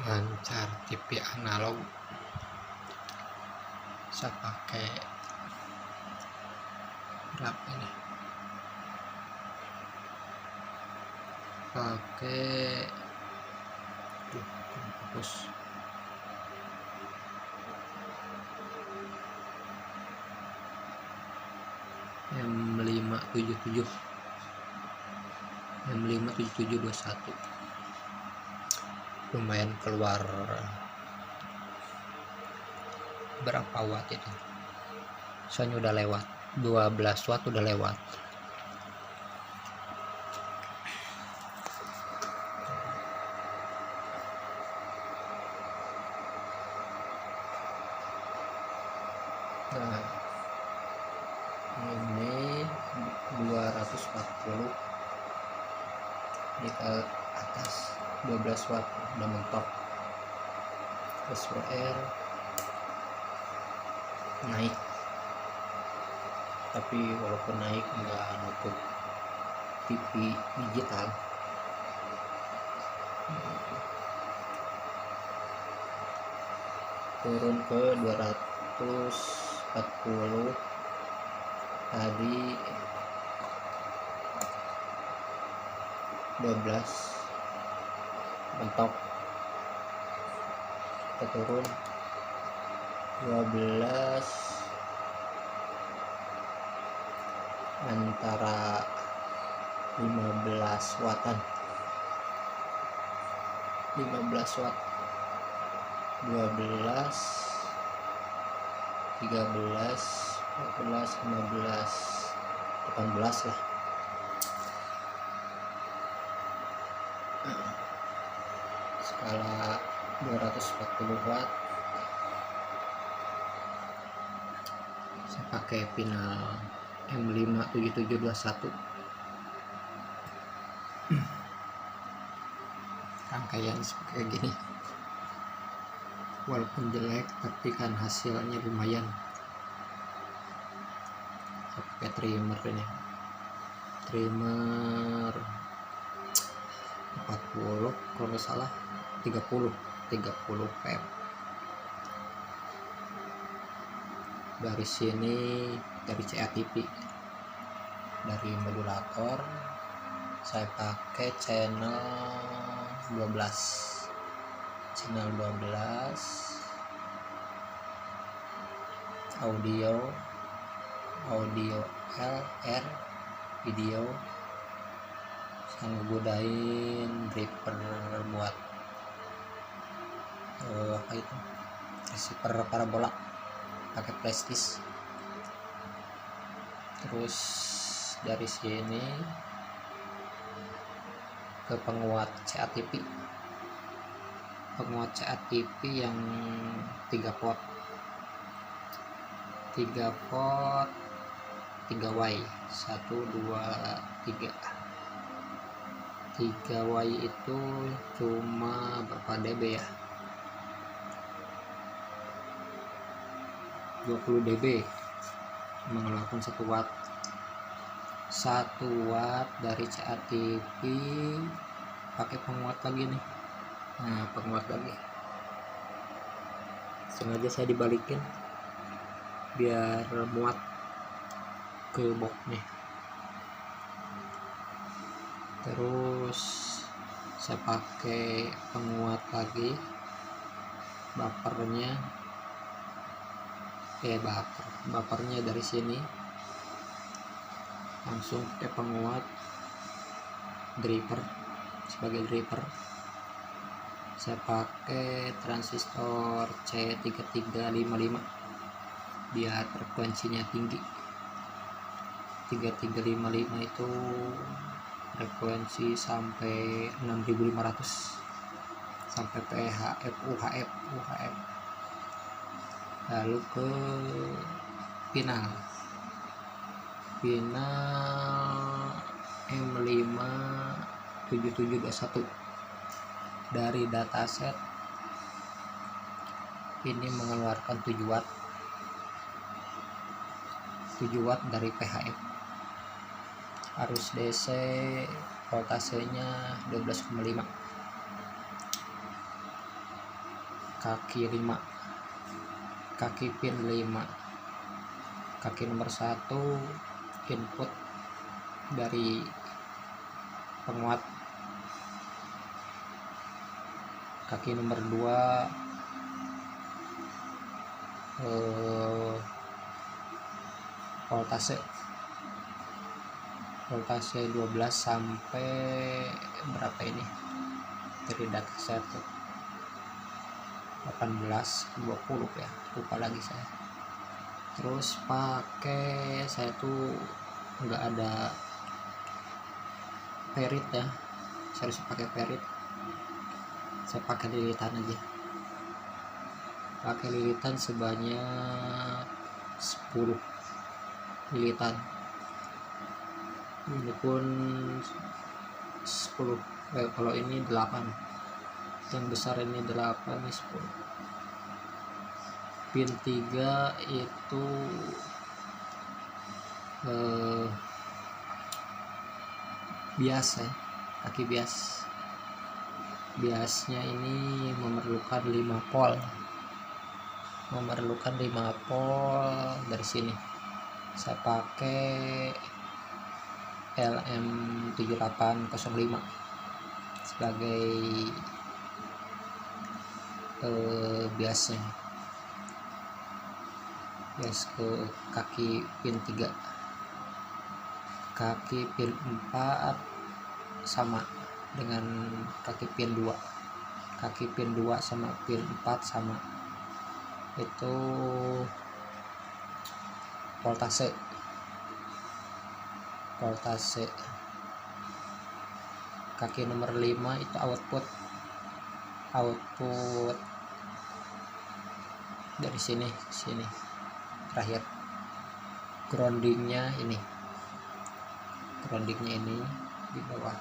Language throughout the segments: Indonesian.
lancar TV analog. Saya pakai berapa ini, pakai fokus M577 M57721. Lumayan keluar berapa watt itu, soalnya udah lewat 12 watt, udah lewat. Nah, ini 240 di ke atas 12 watt udah mentok. SWR naik, tapi walaupun naik nggak nutup TV digital. Turun ke 240 tadi 12 mentok, kita turun 12 antara 15 wattan, 15 watt, 12 13 14 15 18 lah. Skala 240 watt. Saya pakai pinal M57721. Rangkaian kayak gini, walaupun jelek tapi kan hasilnya lumayan. Saya pakai trimmer ini, trimmer 40 kalau nggak salah, 30 pm. Dari sini, dari CATV, dari modulator saya pakai channel 12 audio LR video. Saya ngegudain driver buat apa itu, receiver parabola pakai plastis. Terus dari sini ke penguat CATV yang 3 port 3Y 1 2 3 3Y itu cuma berapa dB ya, 20 dB, mengeluarkan 1 watt dari CATV. Pakai penguat lagi nih. Nah, penguat lagi sengaja saya dibalikin biar muat ke box nih. Terus saya pakai penguat lagi, bapernya dari sini langsung pakai penguat driver. Sebagai driver saya pakai transistor C3355 biar frekuensinya tinggi. 3355 itu frekuensi sampai 6500 sampai PHF UHF. Lalu ke pinal M57721. Dari dataset ini mengeluarkan 7 watt dari PHF. Arus DC voltasenya 12,5. kaki 5, kaki pin 5. Kaki nomor 1 input dari penguat, kaki nomor 2 voltase 12 sampai berapa ini dari data set 18 20 ya, lupa lagi saya. Terus pakai, saya tuh nggak ada perit ya, saya harus pakai perit, saya pakai lilitan aja, pakai lilitan sebanyak 10 lilitan. Ini pun 10, kalau ini 8, yang besar ini 8, ini 10. Pin 3 itu bias ya, kaki bias. Biasnya ini memerlukan 5 volt, dari sini. Saya pakai LM7805 sebagai biasnya, bias ke kaki pin 3. Kaki pin 4 sama dengan kaki pin 2, kaki pin 2 sama pin 4 sama, itu voltase. Kaki nomor 5 itu output dari sini terakhir. Groundingnya ini di bawah.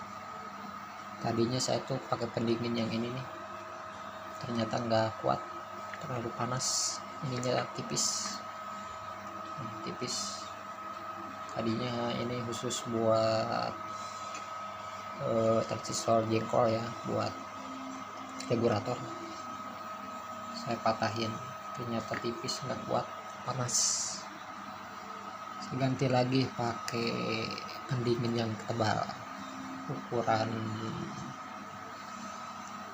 Tadinya saya tuh pakai pendingin yang ini nih, ternyata nggak kuat, terlalu panas, ininya tipis. Tadinya ini khusus buat transistor jengkol ya, buat regulator. Saya patahin, ternyata tipis, nggak kuat, panas. Saya ganti lagi pakai pendingin yang tebal, ukuran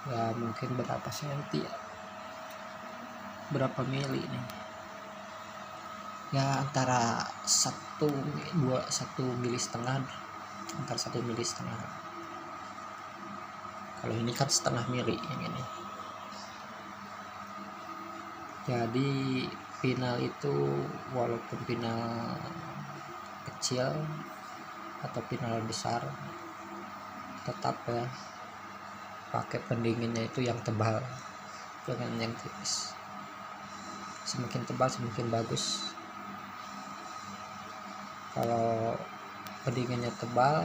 ya mungkin berapa senti ya, berapa mili nih ya, antara 1 mili setengah, antara 1 mili setengah. Kalau ini kan setengah mili yang ini. Jadi pinal itu walaupun pinal kecil atau pinal besar, tetap ya pakai pendinginnya itu yang tebal, jangan yang tipis. Semakin tebal semakin bagus. Kalau pendinginnya tebal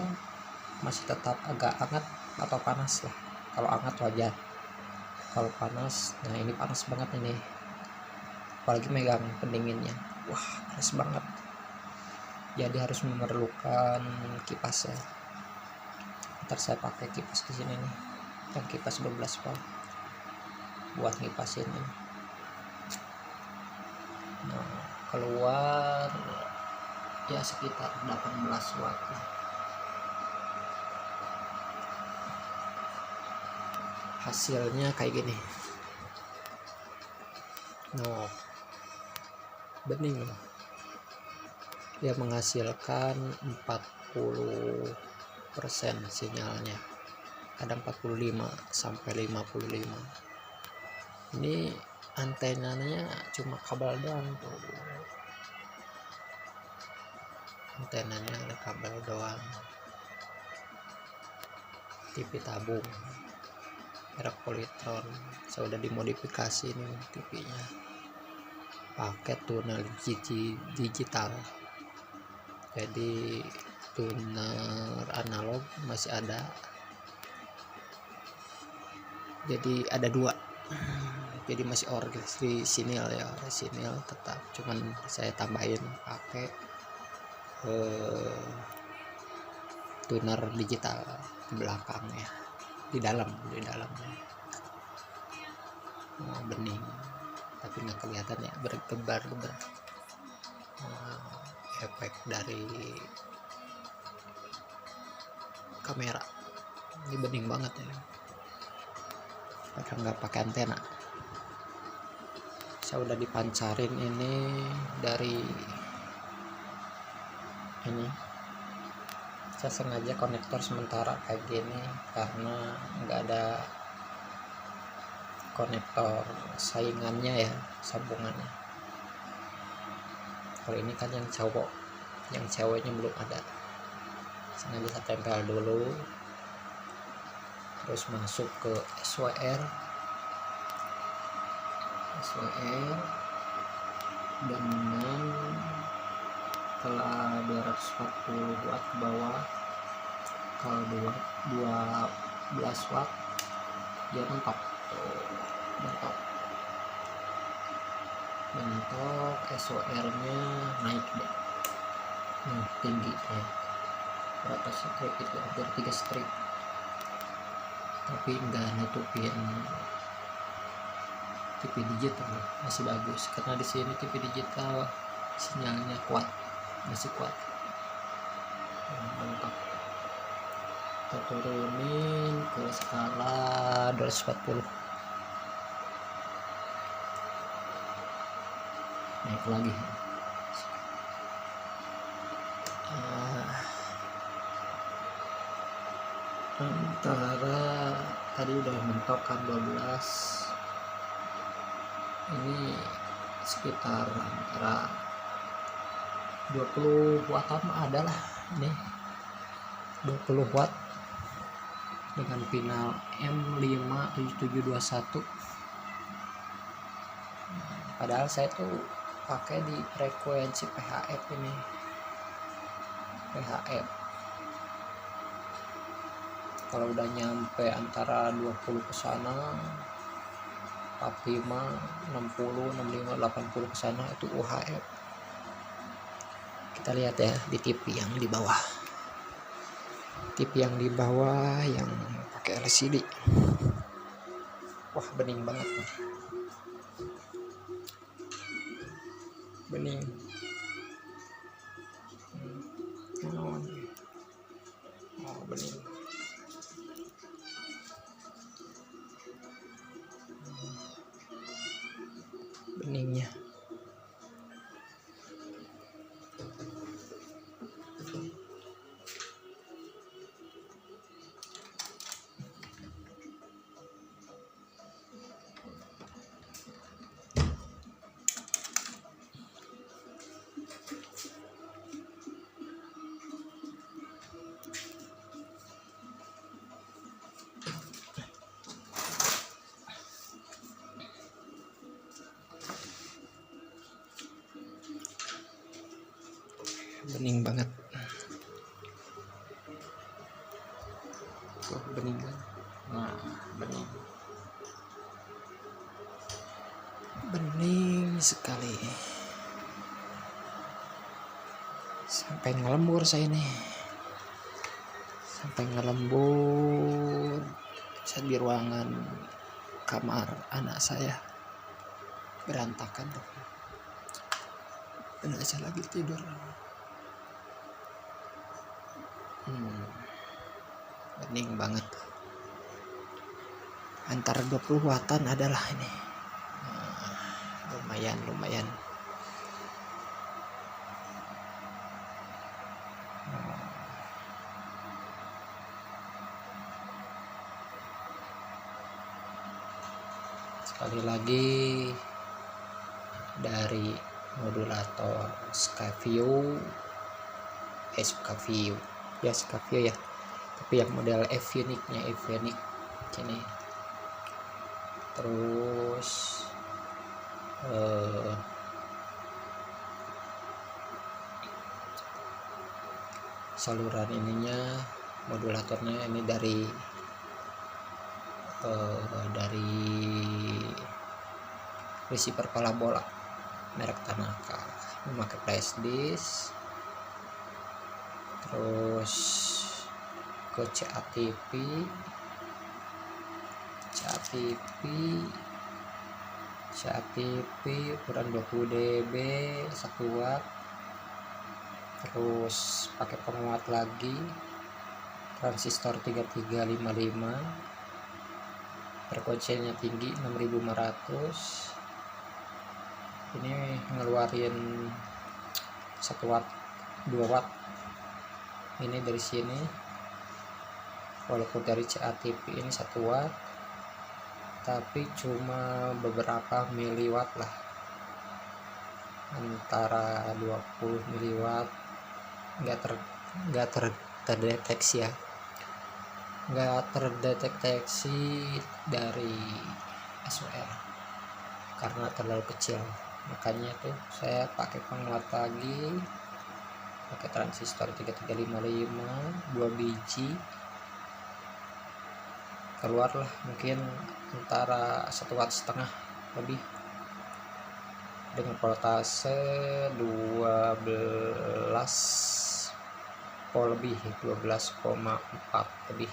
masih tetap agak hangat atau panas lah. Kalau hangat wajar, kalau panas, nah ini panas banget ini, apalagi megang pendinginnya, wah panas banget. Jadi harus memerlukan kipas ya. Ntar saya pakai kipas di sini nih, yang kipas 12 volt buat ngipasin ini. Nah, keluar ya sekitar 18 watt lah. Hasilnya kayak gini. Nah, bening loh. Dia menghasilkan 40% sinyalnya, kadang 45 sampai 55. Ini antenanya cuma kabel doang tuh, antenanya ada kabel doang. TV tabung merek Polytron, saya udah dimodifikasi nih TV-nya, pakai tuner digital. Jadi tuner analog masih ada, jadi ada 2, jadi masih orisinil ya, orisinil tetap, cuman saya tambahin pakai tuner digital di belakangnya, di dalamnya. bening tapi nggak kelihatan ya, bergebar-gebar. Efek dari kamera ini bening banget ya, padahal nggak pakai antena. Saya udah dipancarin ini dari ini, saya sengaja konektor sementara kayak gini karena nggak ada konektor saingannya ya, sambungannya. Kalau ini kan yang cowok, yang ceweknya belum ada. Sengaja saya tempel dulu, terus masuk ke SWR dengan telah 240 watt ke bawah. Kalau 12 watt dia mentok, SOR nya naik deh, tinggi ya, berapa strip itu, hampir 3 strip, tapi enggak nutupin TV digital, masih bagus karena di sini TV digital sinyalnya kuat, masih kuat. Mantap. Kita turunin ke skala 240, naik lagi. Antara tadi udah mentok kan 12, ini sekitar antara 20 wattan adalah ini 20 watt dengan pinal M57721. Padahal saya tuh pakai di frekuensi PHF ini, PHF. Kalau udah nyampe antara 20 ke sana, 45, 60, 65, 80 ke sana itu UHF. Kita lihat ya di TV yang di bawah. TV yang di bawah yang pakai LCD. Wah, bening banget nih. Bening. Oh, bening. Beningnya. Bening banget. Tuh, bening kan? Nah, bening. Bening sekali. Sampai ngelembur saya ini. Sampai ngelembur. Saya di ruangan kamar anak saya. Berantakan tuh. Anak saya lagi tidur. Bening banget. Antara 20 wattan adalah ini. Lumayan. Sekali lagi dari modulator Skyview ya, tapi yang model Evonic-nya sini. Terus saluran ininya, modulatornya ini dari receiver parabola merek Tanaka, memakai flash disk. Terus ke CATV CA TV ukuran 20 dB 1 watt, terus pakai penguat lagi, transistor 3355, frekuensinya tinggi 6500. Ini ngeluarin 1 watt 2 watt ini dari sini, walaupun dari CA TV ini 1 watt tapi cuma beberapa miliwatt lah, antara 20 miliwatt. Nggak terdeteksi ya, nggak terdeteksi dari SOR karena terlalu kecil. Makanya tuh saya pakai penguat lagi, pakai transistor 3355 2 biji, keluarlah mungkin antara 1,5 watt lebih, dengan voltase 12 volt lebih, 12,4 lebih.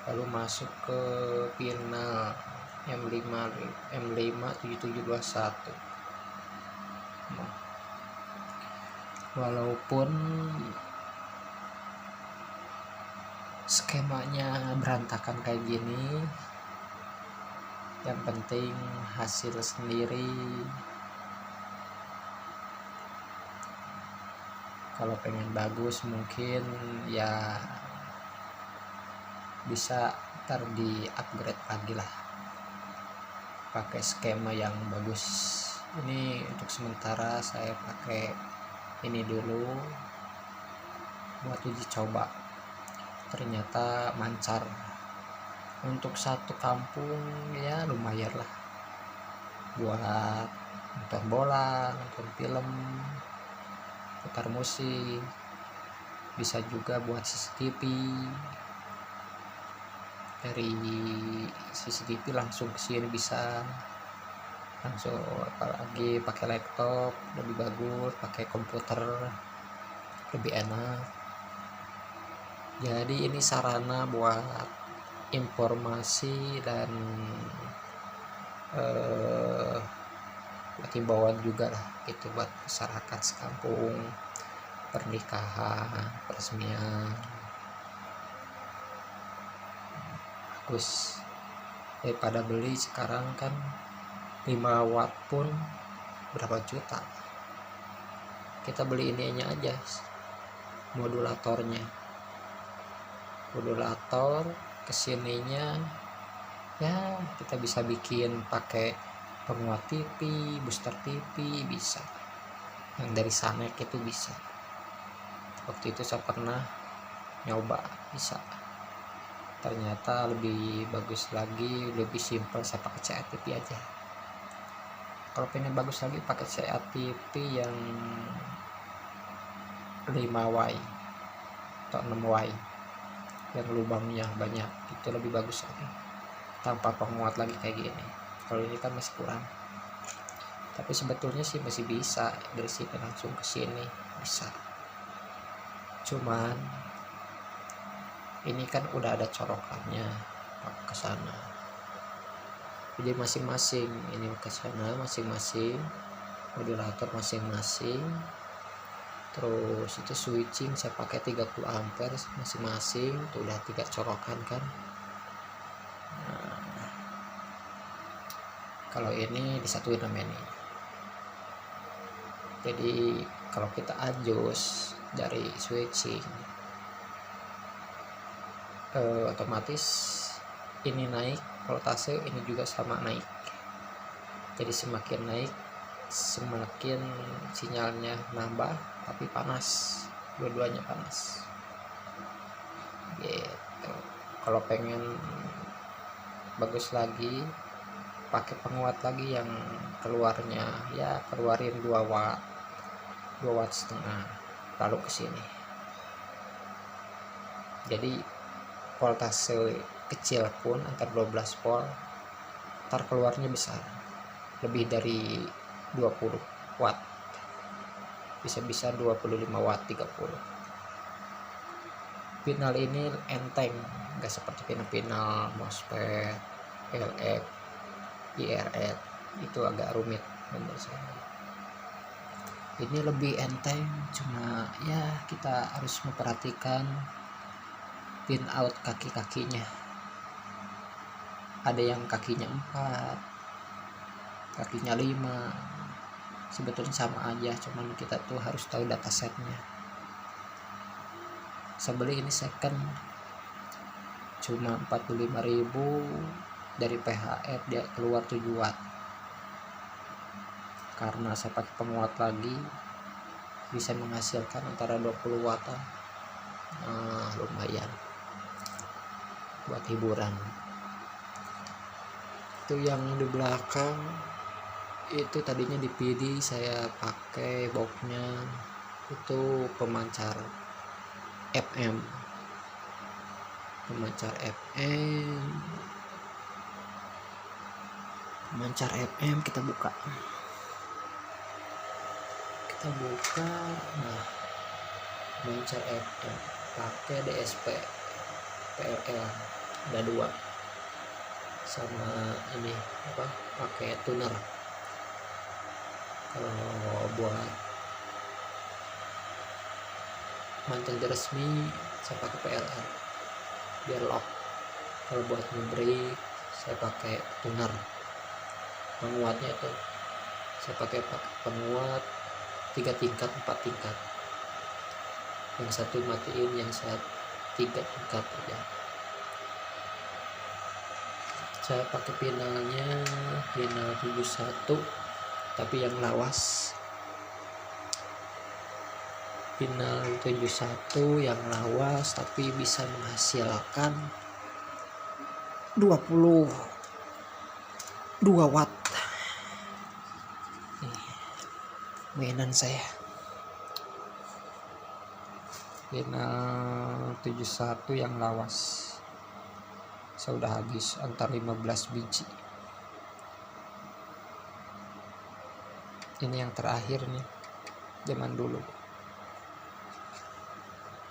Lalu masuk ke final M57721. Walaupun skemanya berantakan kayak gini, yang penting hasil sendiri. Kalau pengen bagus mungkin ya bisa ntar di upgrade lagi lah, pakai skema yang bagus. Ini untuk sementara saya pakai ini dulu buat uji coba, ternyata mancar. Untuk satu kampung ya lumayan lah, buat nonton bola, nonton film, putar musik, bisa juga buat CCTV. Dari CCTV langsung ke sini bisa langsung, apalagi pakai laptop lebih bagus, pakai komputer lebih enak. Jadi ini sarana buat informasi dan himbauan juga lah gitu buat masyarakat sekampung, pernikahan, peresmian. Bagus daripada beli sekarang kan 5 watt pun berapa juta. Kita beli ininya aja, modulator kesininya ya, kita bisa bikin pakai penguat TV, booster TV bisa, yang dari Sanek itu bisa. Waktu itu saya pernah nyoba, bisa, ternyata lebih bagus lagi, lebih simpel. Saya pakai CA TV aja. Kalau pengen bagus lagi pakai CA TV yang 5Y atau 6Y yang lubangnya banyak, itu lebih bagus lagi, tanpa penguat lagi kayak gini. Kalau ini kan masih kurang, tapi sebetulnya sih masih bisa dari sini langsung ke sini bisa, cuman ini kan udah ada colokannya ke sana, jadi masing-masing ini ke sana, masing-masing modulator masing-masing. Terus itu switching saya pakai 30 ampere masing-masing, itu udah 3 colokan kan. Nah, kalau ini disatuin sama ini, jadi kalau kita adjust dari switching otomatis ini naik voltase, ini juga sama naik. Jadi semakin naik semakin sinyalnya nambah, tapi panas, dua-duanya panas gitu. Kalau pengen bagus lagi pakai penguat lagi yang keluarnya ya keluarin 2 watt 2 watt setengah, lalu ke sini. Jadi voltase kecil pun antar 12 volt, ntar keluarnya besar, lebih dari 20 watt, bisa-bisa 25 watt 30. Final ini enteng, gak seperti final-final MOSFET, LF, IRF. itu agak rumit menurut saya. Ini lebih enteng, cuma ya kita harus memperhatikan pin out kaki-kakinya. Ada yang kakinya 4, kakinya 5, sebetulnya sama aja, cuman kita tuh harus tahu data setnya. Saya beli ini second cuma 45.000, dari PHF dia keluar 7 watt. Karena saya pakai penguat lagi, bisa menghasilkan antara 20 wattan. Lumayan buat hiburan. Itu yang di belakang itu tadinya di PD saya pakai boxnya itu pemancar FM, kita buka. Nah, pemancar FM pakai DSP PLL, ada 2, sama ini pakai tuner. Kalau buat mancing resmi saya pakai PLL biar lock. Kalau buat ngebreak saya pakai tuner. Penguatnya itu saya pakai penguat 3 tingkat 4 tingkat, yang satu matiin, yang 3 tingkat aja. Saya pakai pinalnya pinal 71 tapi yang lawas, pinal 71 yang lawas tapi bisa menghasilkan 22 watt. Mainan saya pinal 71 yang lawas, saya udah habis antar 15 biji. Ini yang terakhir nih, zaman dulu.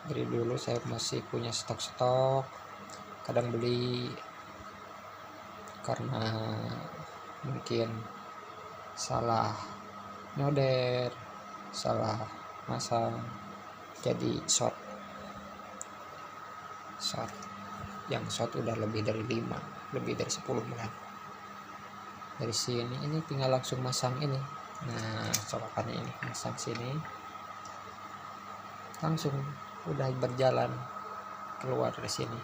Dari dulu saya masih punya stok, kadang beli karena mungkin salah nyodер, salah masang, jadi short. Yang short udah lebih dari 5, lebih dari 10 malah. Dari sini ini tinggal langsung masang ini. Nah, colokannya ini masang sini, langsung udah berjalan keluar dari sini.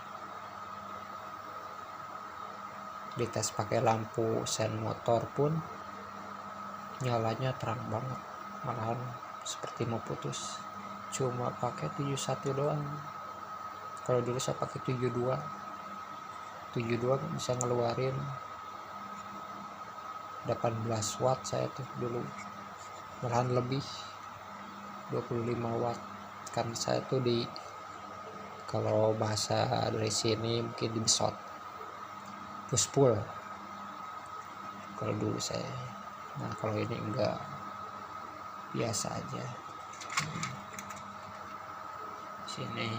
Dites pakai lampu sen motor pun nyalanya terang banget, malahan seperti mau putus. Cuma pakai 71 doang. Kalau dulu saya pakai 72 bisa ngeluarin 18 watt saya tuh dulu, malahan lebih 25 watt. Karena saya tuh kalau bahasa dari sini mungkin dibesot, push pull kalau dulu saya. Nah, kalau ini enggak, biasa aja. Sini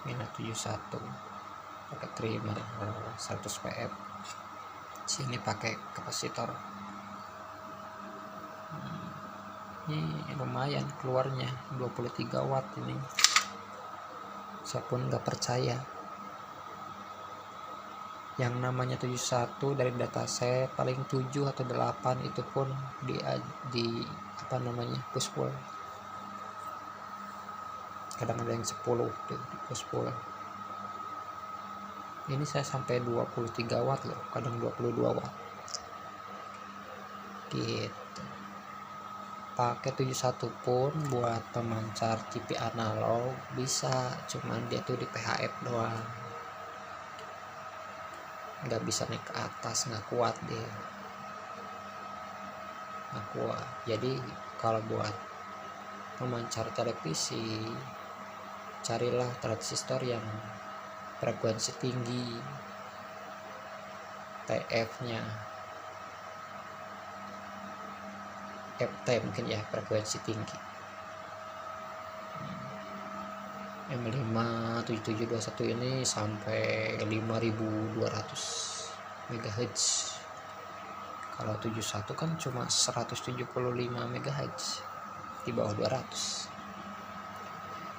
minus 71 pakai trimmer 100 pf. Sini pakai kapasitor. Ini lumayan keluarnya 23 watt ini. Saya pun nggak percaya. Yang namanya 71 dari data saya paling 7 atau 8 itu pun di push pull. Kadang ada yang 10 di push pull. Ini saya sampai 23 watt loh, kadang 22 watt gitu. Pakai 71 pun buat pemancar TV analog bisa, cuman dia tuh di PHF doang, nggak bisa naik ke atas, nggak kuat dia, nggak kuat. Jadi kalau buat pemancar televisi, carilah transistor yang frekuensi tinggi, TF nya FT mungkin ya, frekuensi tinggi. M5 7721 ini sampai 5200 MHz. Kalau 71 kan cuma 175 MHz, di bawah 200.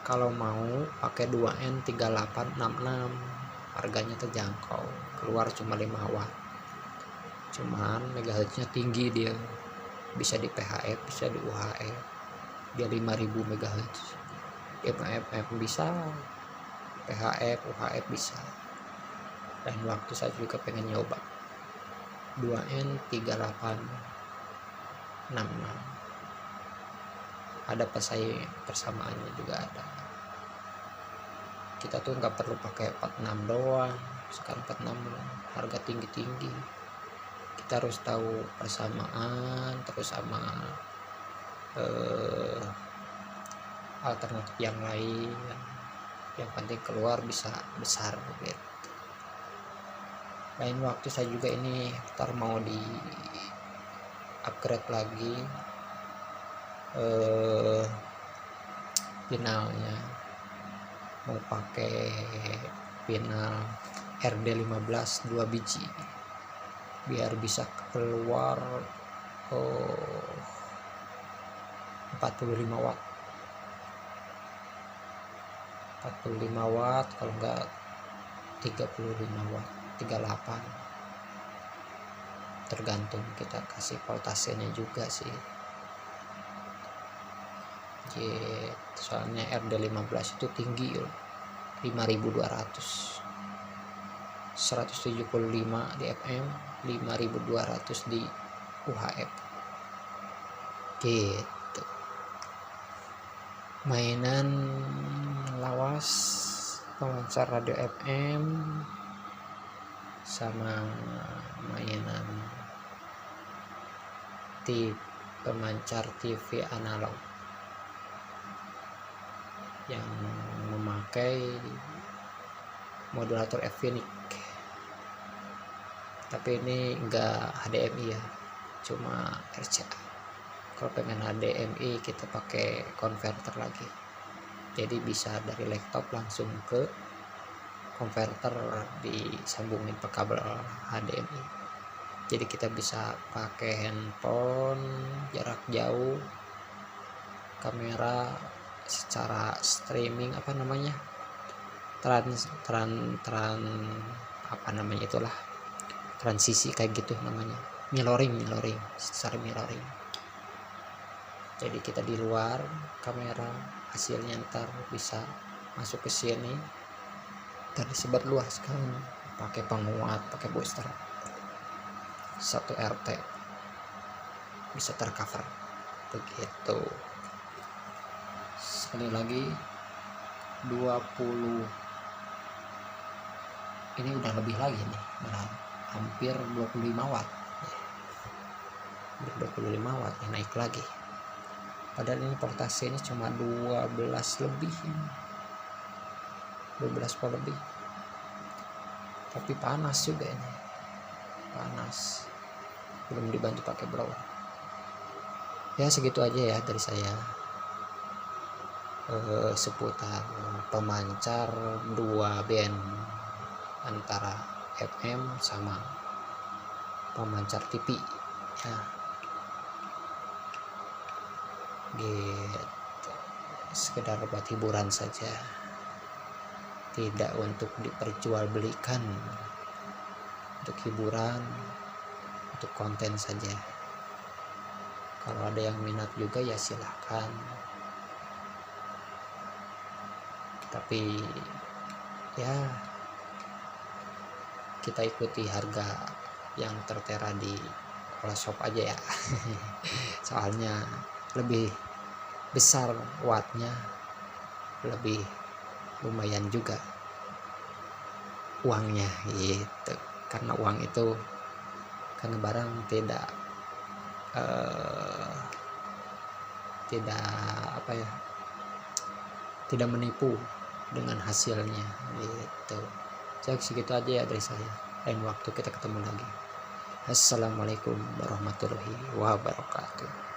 Kalau mau pakai 2N 3866, harganya terjangkau, keluar cuma 5 watt. Cuman MHz-nya tinggi, dia bisa di PHF, bisa di UHF. Dia 5000 MHz. FM bisa, PHF, UHF bisa. Dan waktu saya juga pengen nyoba 2N 3866, ada persamaannya juga ada. Kita tuh nggak perlu pakai 46 doang, sekarang 46 harga tinggi-tinggi. Kita harus tahu persamaan terus sama alternatif yang lain. Yang penting keluar bisa besar gitu. Lain waktu saya juga ini ntar mau di upgrade lagi pinalnya, mau pakai pinal RD15 2 biji biar bisa keluar 45 watt 45 watt, kalau enggak 35 watt 38, tergantung kita kasih voltasenya juga sih. Soalnya RD15 itu tinggi loh, 5200, 175 di FM, 5200 di UHF gitu. Mainan lawas pemancar radio FM sama mainan pemancar TV analog yang memakai modulator Phoenix, tapi ini enggak HDMI ya, cuma RCA. Kalau pengen HDMI kita pakai konverter lagi, jadi bisa dari laptop langsung ke konverter, disambungin ke kabel HDMI. Jadi kita bisa pakai handphone jarak jauh, kamera secara streaming, apa namanya, apa namanya itulah, transisi kayak gitu namanya, mirroring secara mirroring. Jadi kita di luar kamera, hasilnya ntar bisa masuk ke sini dan disebar luaskan pakai penguat, pakai booster 1 RT bisa tercover begitu. Sekali lagi 20, ini udah lebih lagi nih, malah hampir 25 watt 25 watt ya, naik lagi. Padahal ini voltasenya cuma 12 lebih, 12 volt lebih, tapi panas juga ini, panas, belum dibantu pakai blower. Ya segitu aja ya dari saya seputar pemancar 2 band antara FM sama pemancar TV ya gitu. Sekedar buat hiburan saja, tidak untuk diperjualbelikan, untuk hiburan, untuk konten saja. Kalau ada yang minat juga ya silahkan, tapi ya kita ikuti harga yang tertera di shop aja ya. Soalnya lebih besar wattnya, lebih lumayan juga uangnya gitu. Karena uang itu, karena barang tidak apa ya, tidak menipu dengan hasilnya gitu. Jadi segitu aja ya dari saya. Lain waktu kita ketemu lagi. Assalamualaikum warahmatullahi wabarakatuh.